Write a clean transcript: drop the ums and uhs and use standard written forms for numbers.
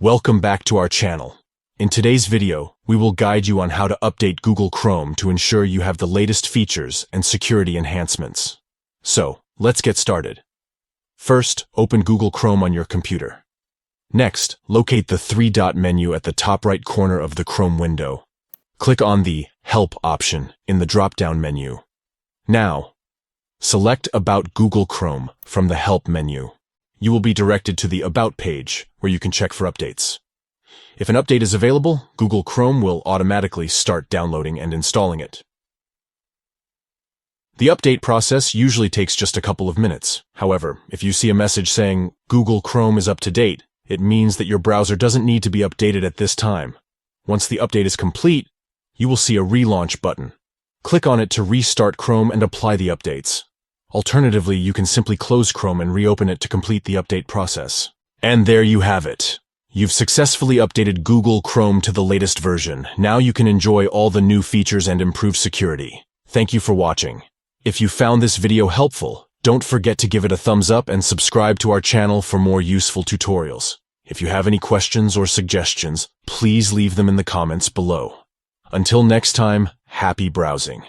Welcome back to our channel. In today's video, we will guide you on how to update Google Chrome to ensure you have the latest features and security enhancements. So, let's get started. First, open Google Chrome on your computer. Next, locate the three-dot menu at the top right corner of the Chrome window. Click on the Help option in the drop-down menu. Now, select About Google Chrome from the Help menu. You will be directed to the About page, where you can check for updates. If an update is available, Google Chrome will automatically start downloading and installing it. The update process usually takes just a couple of minutes. However, if you see a message saying, Google Chrome is up to date, it means that your browser doesn't need to be updated at this time. Once the update is complete, you will see a Relaunch button. Click on it to restart Chrome and apply the updates. Alternatively, you can simply close Chrome and reopen it to complete the update process. And there you have it. You've successfully updated Google Chrome to the latest version. Now you can enjoy all the new features and improved security. Thank you for watching. If you found this video helpful, don't forget to give it a thumbs up and subscribe to our channel for more useful tutorials. If you have any questions or suggestions, please leave them in the comments below. Until next time, happy browsing.